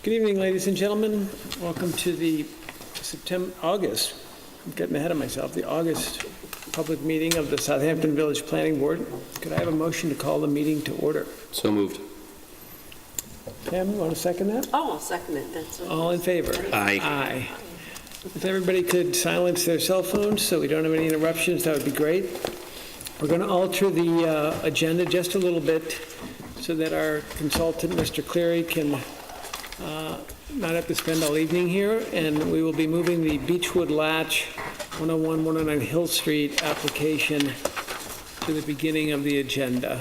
Good evening, ladies and gentlemen. Welcome to the August, I'm getting ahead of myself, the August public meeting of the Southampton Village Planning Board. Could I have a motion to call the meeting to order? So moved. Pam, you want to second that? Oh, I'll second it. That's what All in favor? Aye. Aye. If everybody could silence their cell phones so we don't have any interruptions, that would be great. We're going to alter the agenda just a little bit so that our consultant, Mr. Cleary, can not have to spend all evening here, and we will be moving the Beechwood Latch 101, 109 Hill Street application to the beginning of the agenda.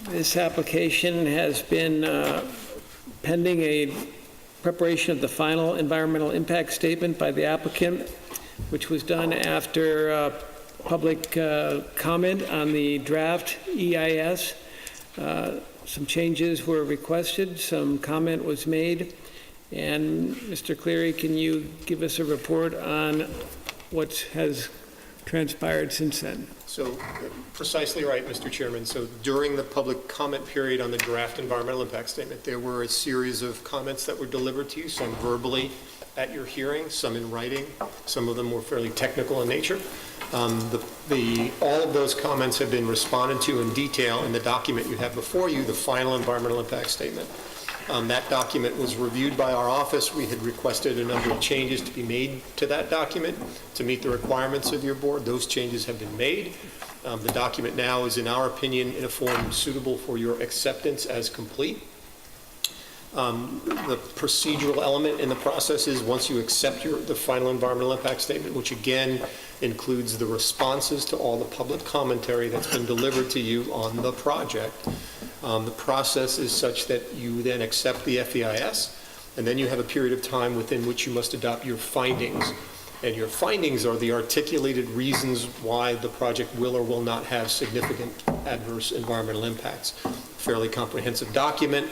This application has been pending a preparation of the final environmental impact statement by the applicant, which was done after public comment on the draft EIS. Some changes were requested, some comment was made, and Mr. Cleary, can you give us a report on what has transpired since then? So precisely right, Mr. Chairman. So during the public comment period on the draft environmental impact statement, there were a series of comments that were delivered to you, some verbally at your hearing, some in writing, some of them were fairly technical in nature. All of those comments have been responded to in detail in the document you have before you, the final environmental impact statement. That document was reviewed by our office. We had requested a number of changes to be made to that document to meet the requirements of your board. Those changes have been made. The document now is, in our opinion, in a form suitable for your acceptance as complete. The procedural element in the process is once you accept the final environmental impact statement, which again includes the responses to all the public commentary that's been delivered to you on the project, the process is such that you then accept the FEIS, and then you have a period of time within which you must adopt your findings. And your findings are the articulated reasons why the project will or will not have significant adverse environmental impacts. Fairly comprehensive document.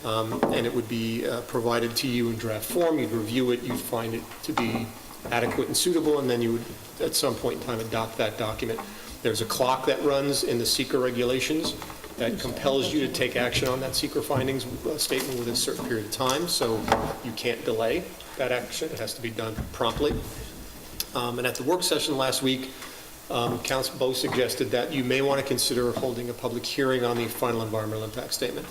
And it would be provided to you in draft form. You'd review it, you'd find it to be adequate and suitable, and then you would, at some point in time, adopt that document. There's a clock that runs in the SEQR regulations that compels you to take action on that SEQR findings statement within a certain period of time, so you can't delay that action. It has to be done promptly. And at the work session last week, Council Bowe suggested that you may want to consider holding a public hearing on the final environmental impact statement.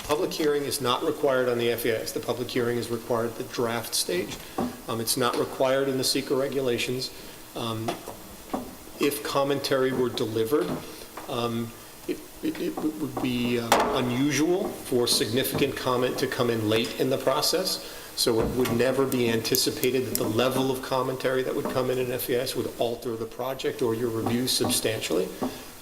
Public hearing is not required on the FEIS. The public hearing is required at the draft stage. It's not required in the SEQR regulations. If commentary were delivered, it would be unusual for significant comment to come in late in the process. So it would never be anticipated that the level of commentary that would come in an FEIS would alter the project or your review substantially.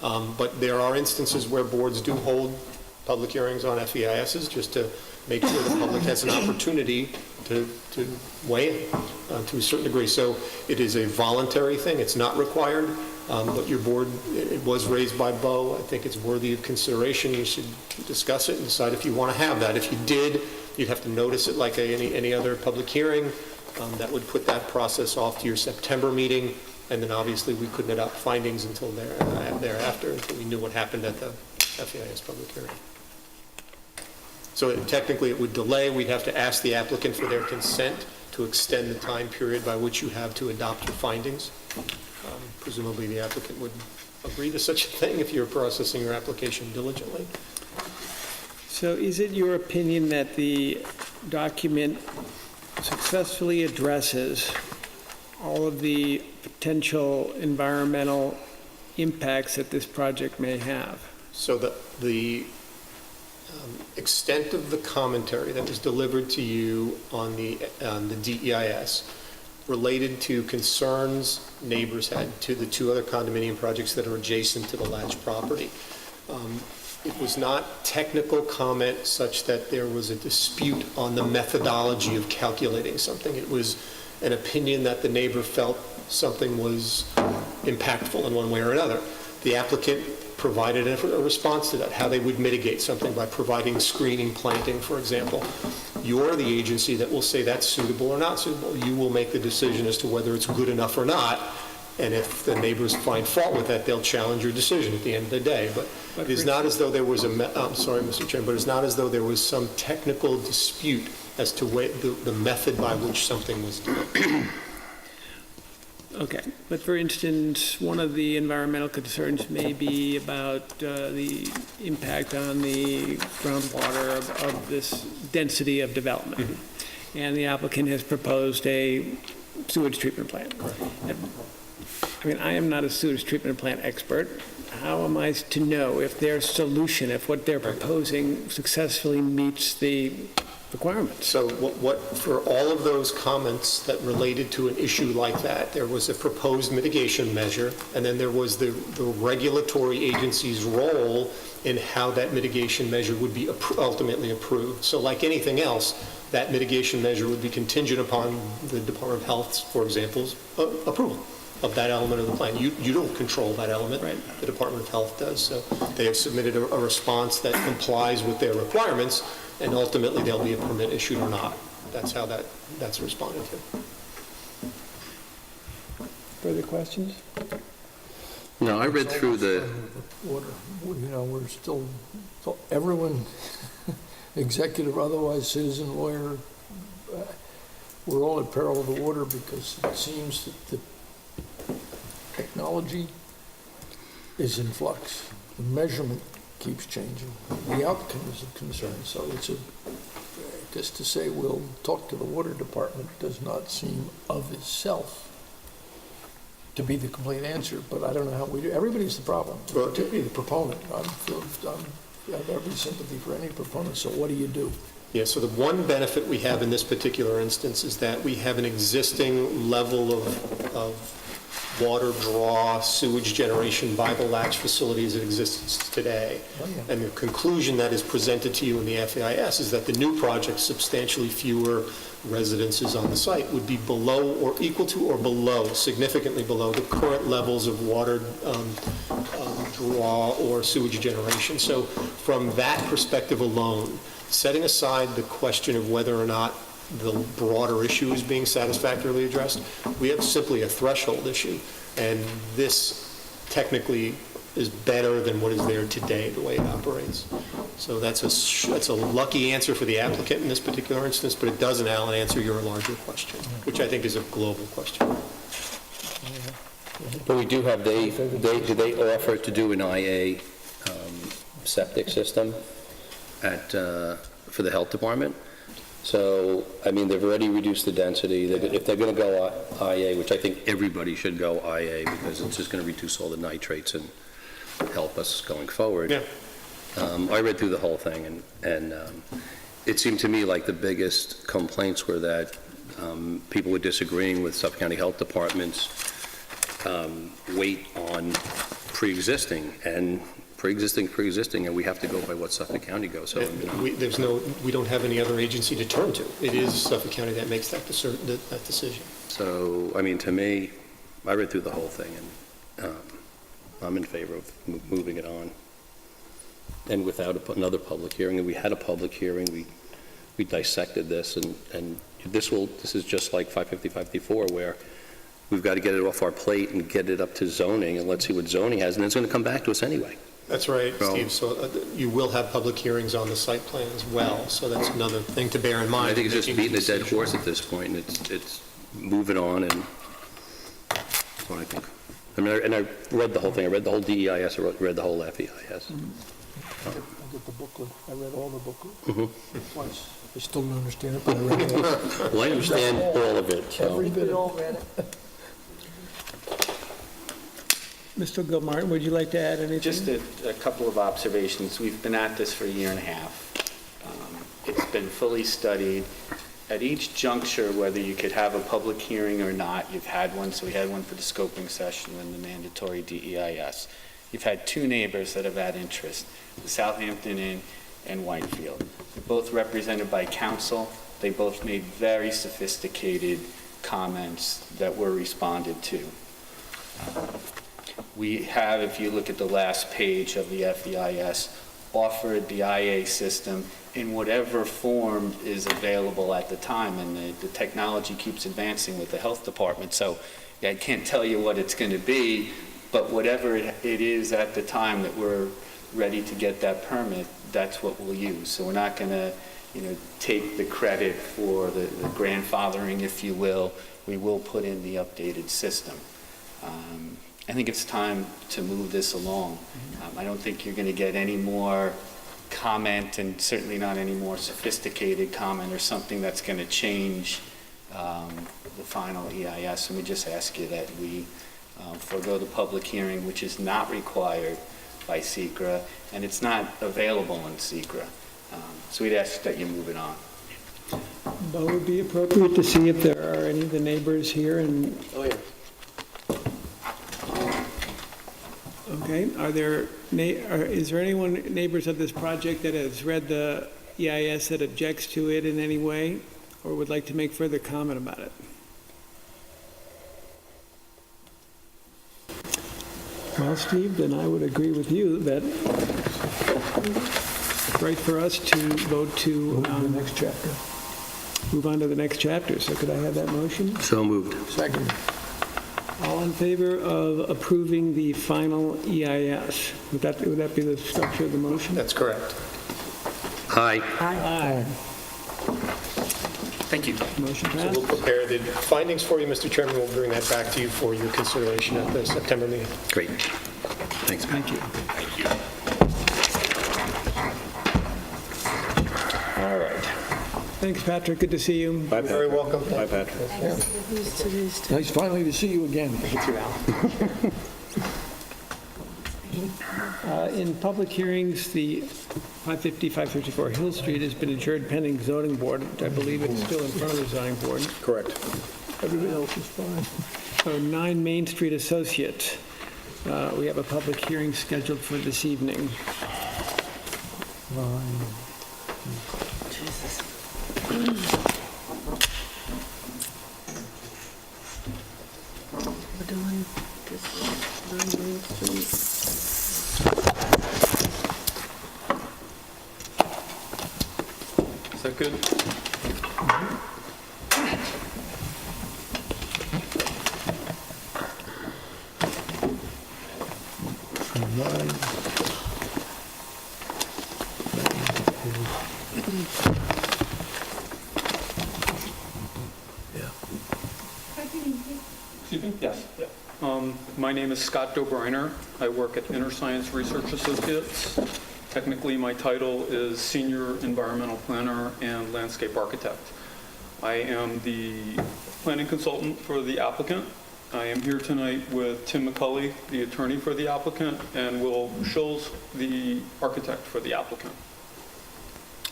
But there are instances where boards do hold public hearings on FEISs just to make sure the public has an opportunity to weigh in to a certain degree. So it is a voluntary thing. It's not required. But your board, it was raised by Bowe. I think it's worthy of consideration. You should discuss it and decide if you want to have that. If you did, you'd have to notice it like any other public hearing. That would put that process off to your September meeting. And then obviously we couldn't adopt findings until thereafter, until we knew what happened at the FEIS public hearing. So technically it would delay. We'd have to ask the applicant for their consent to extend the time period by which you have to adopt your findings. Presumably the applicant would agree to such a thing if you're processing your application diligently. So is it your opinion that the document successfully addresses all of the potential environmental impacts that this project may have? So the extent of the commentary that was delivered to you on the DEIS related to concerns neighbors had to the two other condominium projects that are adjacent to the Latch property. It was not technical comment such that there was a dispute on the methodology of calculating something. It was an opinion that the neighbor felt something was impactful in one way or another. The applicant provided a response to that, how they would mitigate something by providing screening, planting, for example. You're the agency that will say that's suitable or not suitable. You will make the decision as to whether it's good enough or not. And if the neighbors find fault with that, they'll challenge your decision at the end of the day. But it is not as though there was I'm sorry, Mr. Chairman, but it's not as though there was some technical dispute as to the method by which something was done. Okay, but for instance, one of the environmental concerns may be about the impact on the groundwater of this density of development. And the applicant has proposed a sewage treatment plant. I mean, I am not a sewage treatment plant expert. How am I to know if their solution, if what they're proposing successfully meets the requirements? So for all of those comments that related to an issue like that, there was a proposed mitigation measure, and then there was the regulatory agency's role in how that mitigation measure would be ultimately approved. So like anything else, that mitigation measure would be contingent upon the Department of Health's, for example's, approval of that element of the plan. You don't control that element. Right. The Department of Health does. So they have submitted a response that complies with their requirements, and ultimately there'll be a permit issued or not. That's how that's responded to. Further questions? No, I read through the, Water, we're still, so everyone, executive, otherwise citizen, lawyer, we're all at peril of the water because it seems that the technology is in flux. The measurement keeps changing. The outcome is a concern. So it's just to say we'll talk to the water department does not seem of itself to be the complete answer, but I don't know how we do. Everybody's the problem, particularly the proponent. I have every sympathy for any proponent, so what do you do? Yeah, so the one benefit we have in this particular instance is that we have an existing level of water draw, sewage generation by the latch facilities that exists today. Oh, yeah. And the conclusion that is presented to you in the FEIS is that the new project, substantially fewer residences on the site, would be below or equal to or below, significantly below the current levels of water draw or sewage generation. So from that perspective alone, setting aside the question of whether or not the broader issue is being satisfactorily addressed, we have simply a threshold issue. And this technically is better than what is there today, the way it operates. So that's a lucky answer for the applicant in this particular instance, but it doesn't, Alan, answer your larger question, which I think is a global question. but we do have, do they offer to do an IA septic system for the health department? So, I mean, they've already reduced the density. If they're going to go IA, which I think everybody should go IA because it's just going to reduce all the nitrates and help us going forward. Yeah. I read through the whole thing, and it seemed to me like the biggest complaints were that people were disagreeing with Suffolk County Health Department's weight on pre-existing, and pre-existing, and we have to go by what Suffolk County goes. So We don't have any other agency to turn to. It is Suffolk County that makes that decision. So, I mean, to me, I read through the whole thing, and I'm in favor of moving it on. And without another public hearing, and we had a public hearing, we dissected this, and this is just like 550-554, where we've got to get it off our plate and get it up to zoning, and let's see what zoning has, and it's going to come back to us anyway. That's right, Steve. So you will have public hearings on the site plan as well, so that's another thing to bear in mind. I think it's just beating a dead horse at this point, and it's moving on, and that's what I think. I mean, and I read the whole thing. I read the whole DEIS. I read the whole FEIS. I get the booklet. I read all the booklet twice. I still don't understand it, but I read it all. Well, I understand all of it. So. Every bit of it. Mr. Gilmartin, would you like to add anything? Just a couple of observations. We've been at this for a year and a half. It's been fully studied. At each juncture, whether you could have a public hearing or not, you've had one. So we had one for the scoping session and the mandatory DEIS. You've had two neighbors that have had interest, the Southampton Inn and Whitefield. They're both represented by counsel. They both made very sophisticated comments that were responded to. We have, if you look at the last page of the FEIS, offered the IA system in whatever form is available at the time, and the technology keeps advancing with the health department. So I can't tell you what it's going to be, but whatever it is at the time that we're ready to get that permit, that's what we'll use. So we're not going to, take the credit for the grandfathering, if you will. We will put in the updated system. I think it's time to move this along. I don't think you're going to get any more comment, and certainly not any more sophisticated comment or something that's going to change the final EIS. And we just ask you that we forego the public hearing, which is not required by SECRA, and it's not available in SECRA. So we'd ask that you move it on. But it would be appropriate to see if there are any of the neighbors here and, Oh, yeah. okay, is there anyone, neighbors of this project that has read the EIS that objects to it in any way or would like to make further comment about it? Well, Steve, then I would agree with you that it's right for us to vote to The next chapter. move on to the next chapter. So could I have that motion? So moved. Second. All in favor of approving the final EIS? Would that be the structure of the motion? That's correct. Aye. Aye. Thank you. Motion So passed. we'll prepare the findings for you, Mr. Chairman. We'll bring that back to you for your consideration at the September meeting. Great. Thanks, Matt. Thank you. All right. Thanks, Patrick. Good to see you. You're very welcome. Bye, Patrick. Nice finally to see you again. In public hearings, the 550, 554 Hill Street has been adjourned pending zoning board. I believe it's still in front of the zoning board. Correct. Everything else is fine. So 9 Main Street Associate, we have a public hearing scheduled for this evening. We're doing this 9 Main Street. Is that good? Excuse me? Yes. My name is Scott Dobriner. I work at InterScience Research Associates. Technically, my title is Senior Environmental Planner and Landscape Architect. I am the planning consultant for the applicant. I am here tonight with Tim McCulley, the attorney for the applicant, and Will Schulz, the architect for the applicant.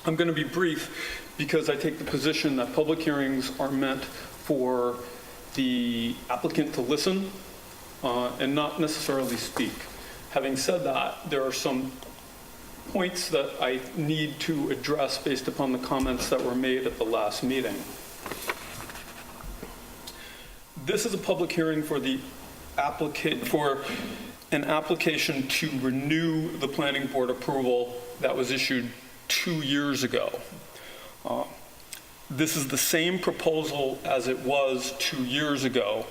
I'm going to be brief because I take the position that public hearings are meant for the applicant to listen and not necessarily speak. Having said that, there are some points that I need to address based upon the comments that were made at the last meeting. This is a public hearing for the for an application to renew the planning board approval that was issued 2 years ago. This is the same proposal as it was 2 years ago.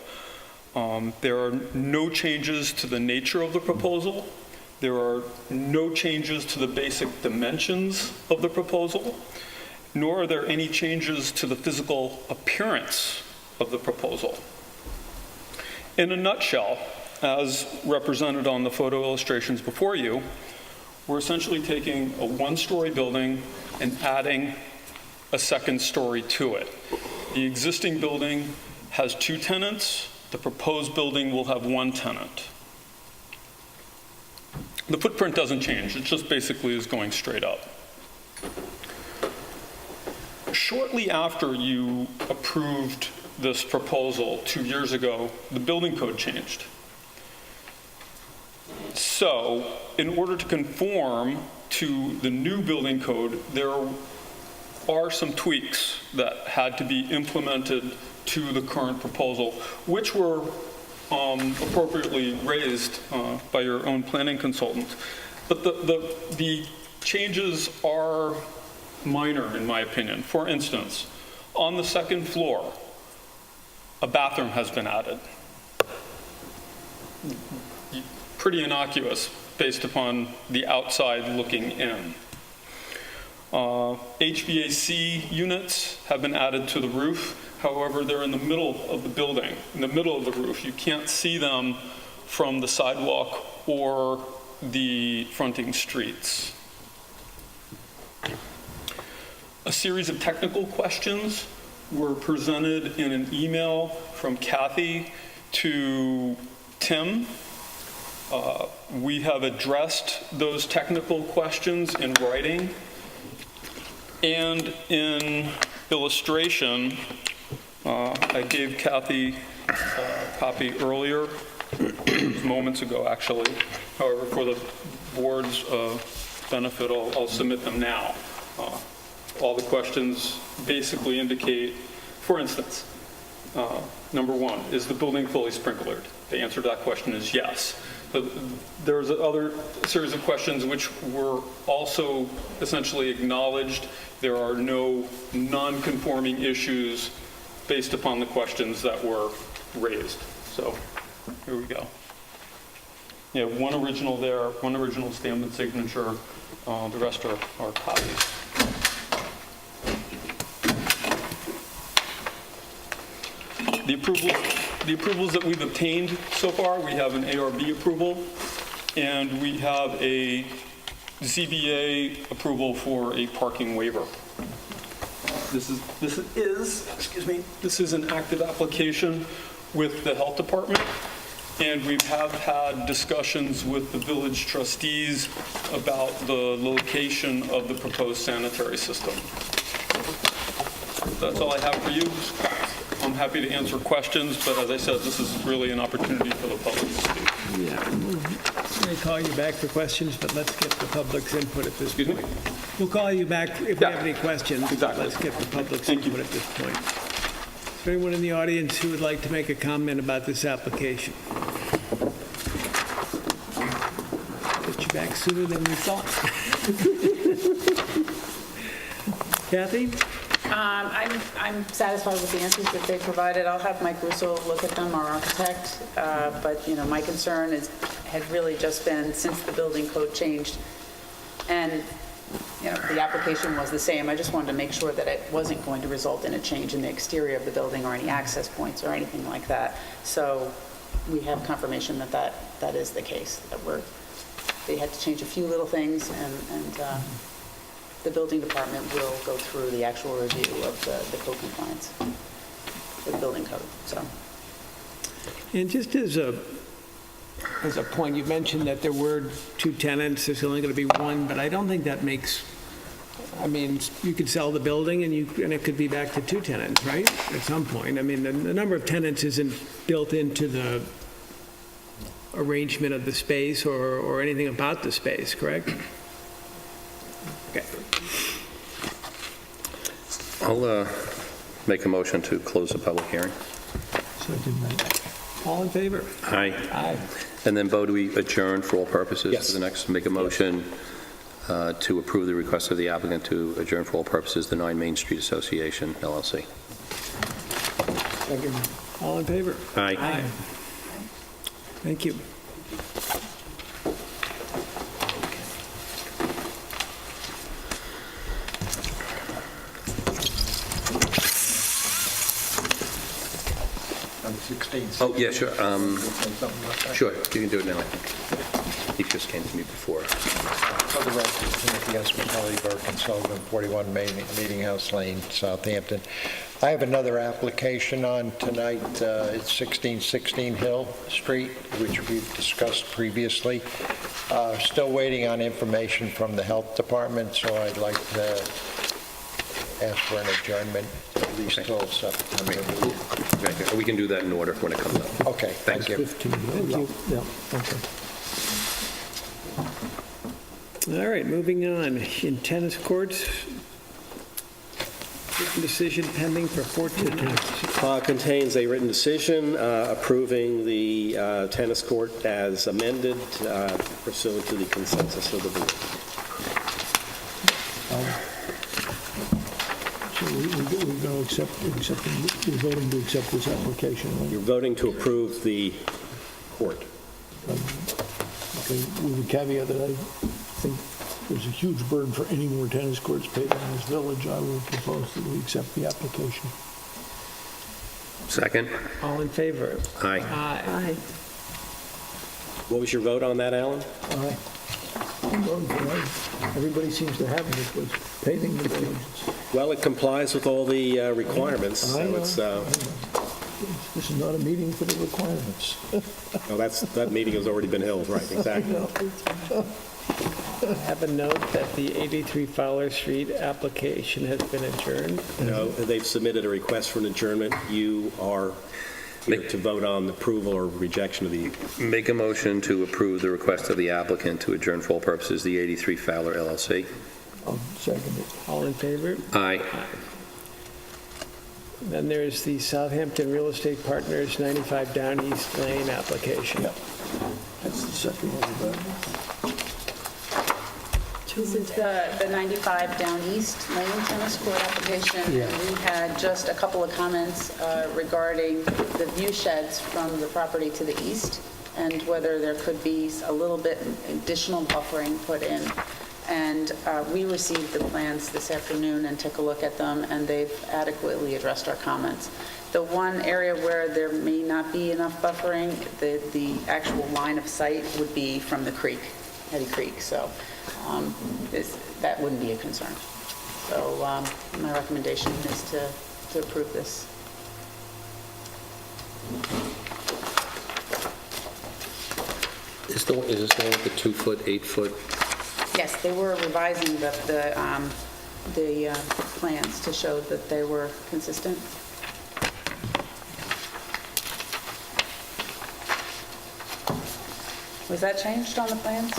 There are no changes to the nature of the proposal. There are no changes to the basic dimensions of the proposal, nor are there any changes to the physical appearance of the proposal. In a nutshell, as represented on the photo illustrations before you, we're essentially taking a one-story building and adding a second story to it. The existing building has 2 tenants. The proposed building will have 1 tenant. The footprint doesn't change. It just basically is going straight up. Shortly after you approved this proposal 2 years ago, the building code changed. So, in order to conform to the new building code, there are some tweaks that had to be implemented to the current proposal, which were appropriately raised by your own planning consultant. But the changes are minor, in my opinion. For instance, on the second floor, a bathroom has been added. pretty innocuous based upon the outside looking in. HVAC units have been added to the roof. However, they're in the middle of the building, in the middle of the roof. You can't see them from the sidewalk or the fronting streets. A series of technical questions were presented in an email from Kathy to Tim. We have addressed those technical questions in writing and in illustration. I gave Kathy a copy earlier, moments ago actually. However, for the board's benefit, I'll submit them now. All the questions basically indicate, for instance, number one, is the building fully sprinklered? The answer to that question is yes. But there's other series of questions which were also essentially acknowledged. There are no non-conforming issues based upon the questions that were raised. So here we go. Yeah, one original there, one original stamp and signature. The rest are copies. The approvals that we've obtained so far, we have an ARB approval, and we have a ZBA approval for a parking waiver. This is an active application with the health department, and we have had discussions with the village trustees about the location of the proposed sanitary system. That's all I have for you. I'm happy to answer questions, but as I said, this is really an opportunity for the public to speak. Yeah, we'll may call you back for questions, but let's get the public's input at this Excuse me? point. We'll call you back if we have any questions. Exactly. Let's get the public's Thank you. input at this point. Is there anyone in the audience who would like to make a comment about this application? Get you back sooner than we thought. Kathy? I'm satisfied with the answers that they provided. I'll have Mike Russo look at them, our architect. But, you know, my concern had really just been since the building code changed and, you know, the application was the same. I just wanted to make sure that it wasn't going to result in a change in the exterior of the building or any access points or anything like that. So we have confirmation that that is the case, that they had to change a few little things and the building department will go through the actual review of the code compliance with the building code, so. And just as a point, you mentioned that there were two tenants, there's only going to be one, but I don't think that makes, I mean, you could sell the building and it could be back to two tenants, right? At some point. I mean, the number of tenants isn't built into the arrangement of the space or anything about the space, correct? Okay. I'll make a motion to close the public hearing. All in favor? Aye. Aye. And then, Bo, do we adjourn for all purposes Yes. to the next? Make a motion to approve the request of the applicant to adjourn for all purposes the 9 Main Street Association, LLC. All in favor? Aye. Aye. Thank you. Oh, yeah, sure. Sure, you can do it now. He just came to me before. For the record, Timothy S. McCully, Burke and Sullivan, 41 Meeting House Lane, Southampton. I have another application on tonight. It's 1616 Hill Street, which we've discussed previously. Still waiting on information from the health department, so I'd like to ask for an adjournment at least till September. Okay, we can do that in order when it comes up. Okay, thank you. 15, yeah, okay. All right, moving on. In tennis courts, written decision pending for 14 tennis. Contains a written decision approving the tennis court as amended pursuant to the consensus of the board. So we're going to we're voting to accept this application, right? You're voting to approve the court. with the caveat that I think there's a huge burden for any more tennis courts paid in this village, I will propose that we accept the application. Second? All in favor? Aye. Aye. What was your vote on that, Alan? Aye. Everybody seems to have it, was paving the villages. Well, it complies with all the requirements, I so know, it's, I know. This is not a meeting for the requirements. well, that meeting has already been held, right, exactly. Have a note that the 83 Fowler Street application has been adjourned. No, they've submitted a request for an adjournment. You are here to vote on the approval or rejection of the... Make a motion to approve the request of the applicant to adjourn for all purposes the 83 Fowler LLC. I'll second it. All in favor? Aye. Then there's the Southampton Real Estate Partners 95 Down East Lane application. Yep. That's the second one of that. This is the 95 Down East Lane tennis court application. Yeah. We had just a couple of comments regarding the view sheds from the property to the east and whether there could be a little bit additional buffering put in. And we received the plans this afternoon and took a look at them, and they've adequately addressed our comments. The one area where there may not be enough buffering, the actual line of sight would be from the creek, Hetty Creek, so that wouldn't be a concern. So my recommendation is to approve this. Is this the one with the 2-foot, 8-foot? Yes, they were revising the plans to show that they were consistent. Was that changed on the plans?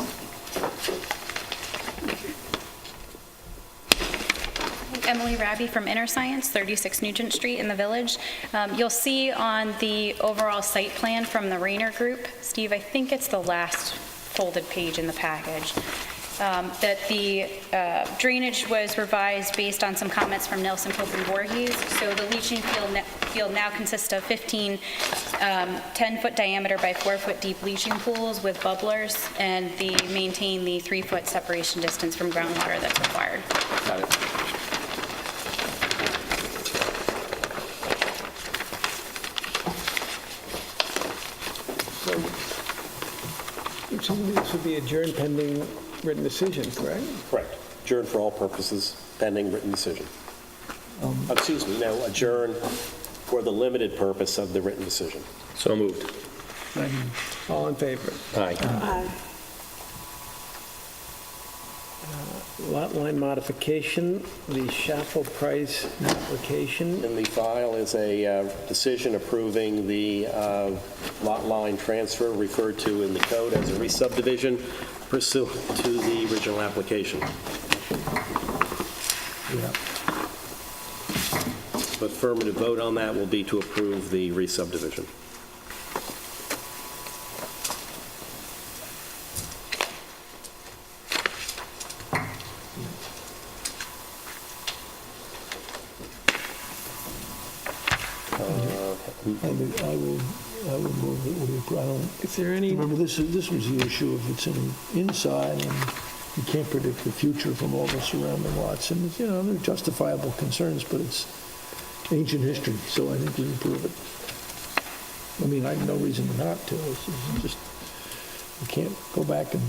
Emily Raby from Inner Science, 36 Nugent Street in the Village. You'll see on the overall site plan from the Rayner Group, Steve, I think it's the last folded page in the package, that the drainage was revised based on some comments from Nelson Pope and Voorhees. So the leaching field now consists of 15 10-foot diameter by 4-foot deep leaching pools with bubblers, and they maintain the 3-foot separation distance from groundwater that's required. Got it. So this would be adjourned pending written decision, correct? Correct. Adjourn for all purposes pending written decision. Excuse me, no, adjourn for the limited purpose of the written decision. So moved. All in favor? Aye. Lot line modification, the Schaffel Price application. In the file is a decision approving the lot line transfer referred to in the code as a re-subdivision pursuant to the original application. Yeah. The affirmative vote on that will be to approve the re-subdivision. I will move that we approve. I don't, Is there any, remember, this was the issue of it's inside, and you can't predict the future from all the surrounding lots. And, you know, they're justifiable concerns, but it's ancient history, so I think we approve it. I mean, I have no reason not to. It's just, we can't go back and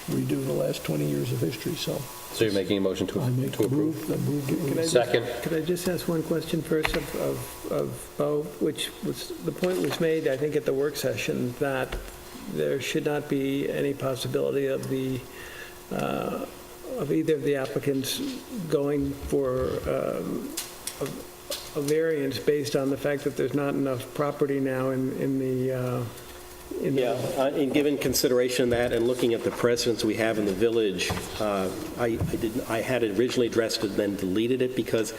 redo the last 20 years of history, so. So you're making a motion to I make approve? I move that Can I we- Second. Could I just ask one question first of Bo, which was, the point was made, I think, at the work session, that there should not be any possibility of the, of either of the applicants going for a variance based on the fact that there's not enough property now in the Yeah, and given consideration of that and looking at the precedents we have in the village, I had it originally addressed and then deleted it because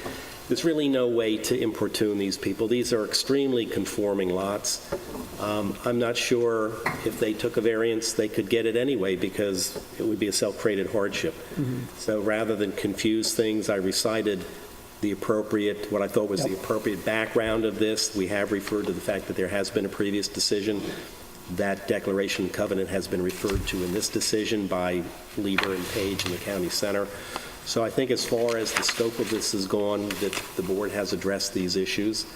there's really no way to importune these people. These are extremely conforming lots. I'm not sure if they took a variance, they could get it anyway because it would be a self-created hardship. So rather than confuse things, I recited the appropriate, what I thought was the appropriate background of this. We have referred to the fact that there has been a previous decision That declaration covenant has been referred to in this decision by Lieber and Page in the county center. So I think as far as the scope of this has gone, that the board has addressed these issues.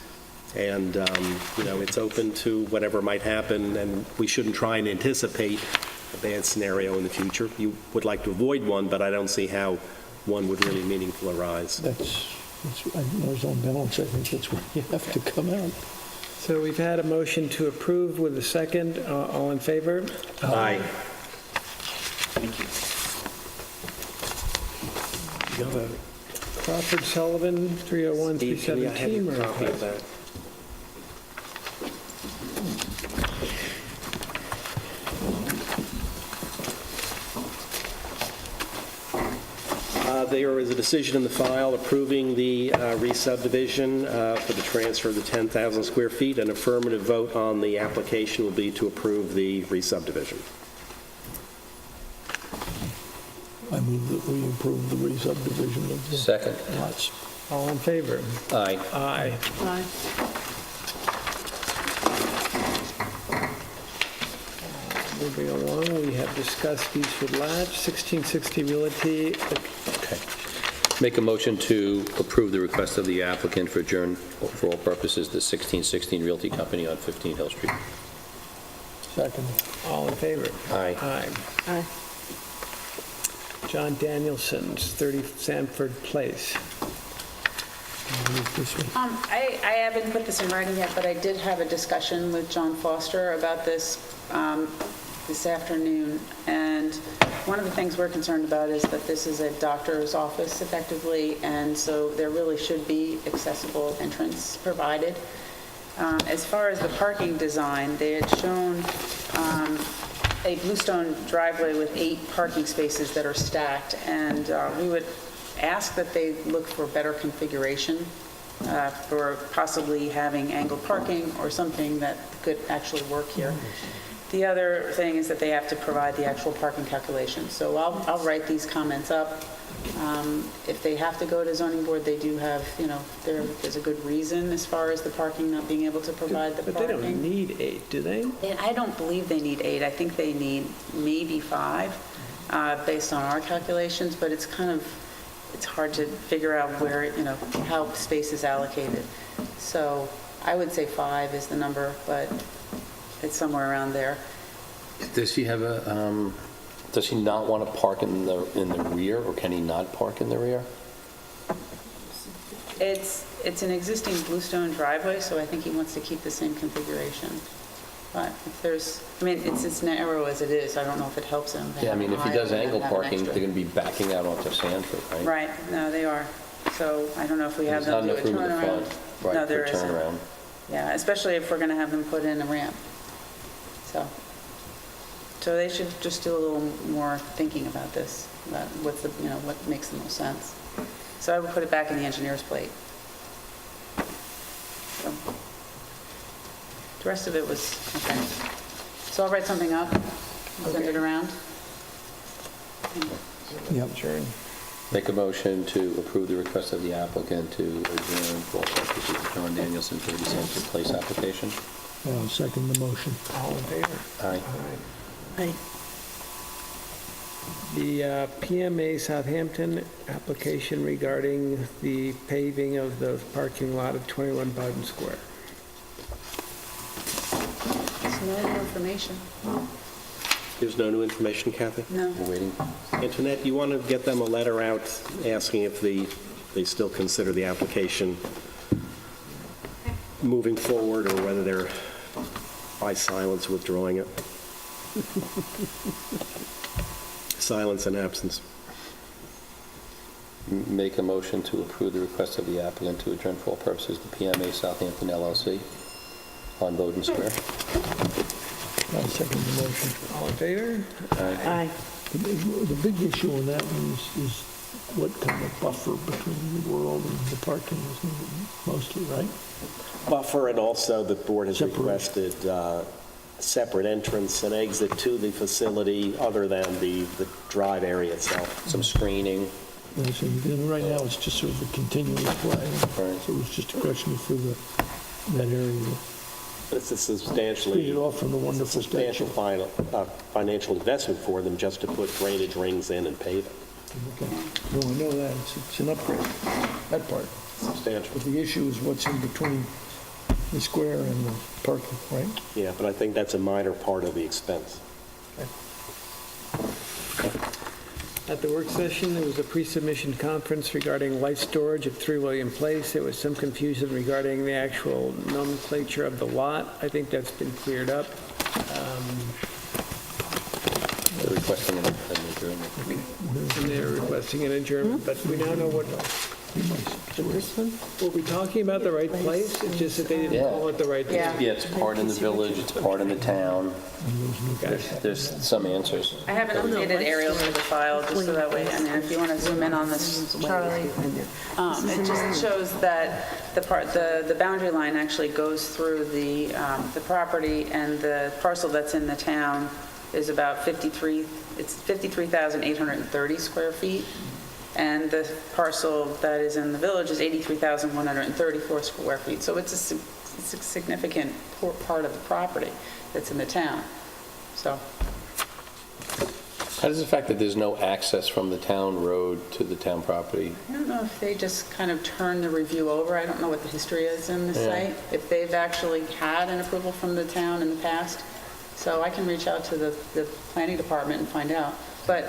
And, it's open to whatever might happen, and we shouldn't try and anticipate a bad scenario in the future. You would like to avoid one, but I don't see how one would really meaningful arise. That's, I know it's on balance, I think that's where you have to come out. So we've had a motion to approve with a second. All in favor? Aye. Thank you. You have a, Crawford Sullivan, 301, Steve, can I have 317. a copy of that? There is a decision in the file approving the re-subdivision for the transfer of the 10,000 square feet. An affirmative vote on the application will be to approve the re-subdivision. I move that we approve the re-subdivision of the Second. lots. All in favor? Aye. Aye. Aye. Moving along, we have discussed Beechwood Latch, 1660 Realty. Okay. Make a motion to approve the request of the applicant for adjourn for all purposes, the 1616 Realty Company on 15 Hill Street. Second. All in favor? Aye. Aye. Aye. John Danielson's, 30 Sanford Place. Move this one. I haven't put this in writing yet, but I did have a discussion with John Foster about this this afternoon, and one of the things we're concerned about is that this is a doctor's office effectively, and so there really should be accessible entrance provided. As far as the parking design, they had shown a bluestone driveway with 8 parking spaces that are stacked, and we would ask that they look for better configuration for possibly having angled parking or something that could actually work here. The other thing is that they have to provide the actual parking calculation. So I'll write these comments up. If they have to go to zoning board, they do have, there's a good reason as far as the parking not being able to provide the But parking. they don't need 8, do they? And I don't believe they need 8. I think they need maybe 5, based on our calculations, but it's hard to figure out where, how space is allocated. So I would say 5 is the number, but it's somewhere around there. Does he have does he not want to park in the rear, or can he not park in the rear? It's an existing bluestone driveway, so I think he wants to keep the same configuration. But if there's, it's as narrow as it is. I don't know if it helps him. Yeah, if he does angle Have an parking, they're extra. going to be backing out onto Sanford, right? Right, no, they are. So I don't know if we have There's them not do a enough room in the turnaround. front, No, right, for there a isn't. turnaround. Yeah, especially if we're going to have them put in a ramp. So they should just do a little more thinking about this, about what makes the most sense. So I would put it back in the engineer's plate. So, the rest of it was, okay. So I'll write something up, I'll send it around. Yep. Adjourn. Make a motion to approve the request of the applicant to adjourn for all purposes of John Danielson 30 Sanford Place application. I'll second the motion. All in favor? Aye. Aye. The PMA Southampton application regarding the paving of the parking lot at 21 Bowden Square. There's no new information. There's no new information, Kathy? No. We're waiting. Antoinette, you want to get them a letter out asking if they still consider the application moving forward, or whether they're by silence withdrawing it? Silence and absence. Make a motion to approve the request of the applicant to adjourn for all purposes the PMA Southampton LLC on Bowden Square. I'll second the motion. All in favor? Aye. The big issue on that one is what kind of buffer between the world and the parking is needed mostly, right? Buffer, and also the board has Separation. requested separate entrance and exit to the facility other than the drive area itself. Some screening. And so right now, it's just sort of a continuous play. Right. So it's just a question for that area It's a Speed it substantially, off from the wonderful substantial statue. financial investment for them just to put drainage rings in and pave it. Okay. No, I know that, it's an upgrade, that part. Substantial. But the issue is what's in between the square and the parking, right? Yeah, but I think that's a minor part of the expense. At the work session, there was a pre-submission conference regarding life storage at 3 William Place. There was some confusion regarding the actual nomenclature of the lot. I think that's been cleared up. They're requesting an adjournment. And they're requesting an adjournment, but we now know what, were we talking about the right place? It's just that they didn't Yeah. call it the right place. Yeah. Yeah, it's part in the village, it's part in the town. There's some answers. I have an updated aerial for the file, just so that way, I mean, if you want to zoom in on this, Charlie, it just shows that the boundary line actually goes through the property, and the parcel that's in the town is about 53,830 square feet, and the parcel that is in the village is 83,134 square feet. So it's a significant part of the property that's in the town, so. How does the fact that there's no access from the town road to the town property? I don't know if they just kind of turned the review over. I don't know what the history is in the Yeah. site, if they've actually had an approval from the town in the past. So I can reach out to the planning department and find out. But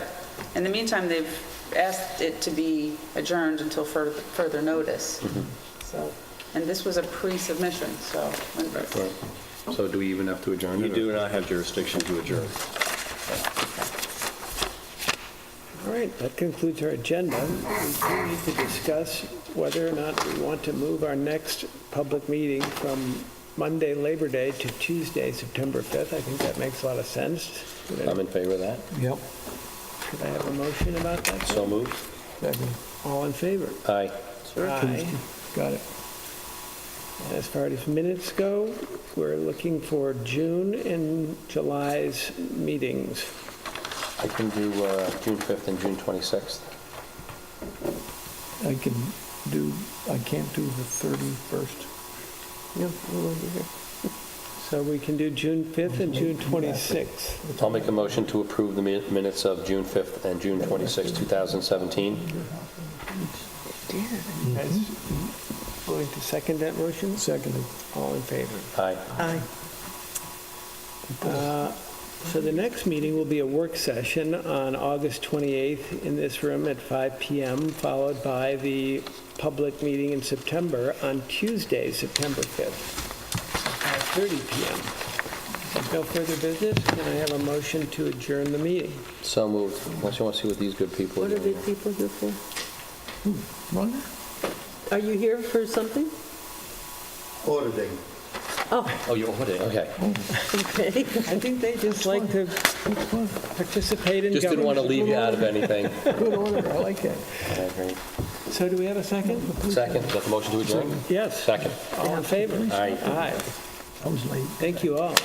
in the meantime, they've asked it to be adjourned until further notice. So, and this was a pre-submission, so. So do we even have to adjourn it? You do not have jurisdiction to adjourn. All right, that concludes our agenda. We do need to discuss whether or not we want to move our next public meeting from Monday, Labor Day, to Tuesday, September 5th. I think that makes a lot of sense. I'm in favor of that. Yep. Could I have a motion about that? So moved. Second. All in favor? Aye. Aye. Got it. And as far as minutes go, we're looking for June and July's meetings. I can do June 5th and June 26th. I can't do the 31st. So we can do June 5th and June 26th. I'll make a motion to approve the minutes of June 5th and June 26th, 2017. Guys, willing to second that motion? Seconded. All in favor? Aye. So the next meeting will be a work session on August 28th in this room at 5 p.m., followed by the public meeting in September on Tuesday, September 5th, at 5:30 p.m. If no further business, can I have a motion to adjourn the meeting? So moved. Unless you want to see what these good people are What are doing. these people here for? Ron? Are you here for something? Auditing. Oh, Oh, you're auditing, okay. okay. I think they just like to participate in Just didn't want to government. leave you out of anything. Good order, I like that. I agree. So do we have a second? Second, is that the motion to adjourn? Yes. Second. All in favor? Aye. Aye. I was late. Thank you all.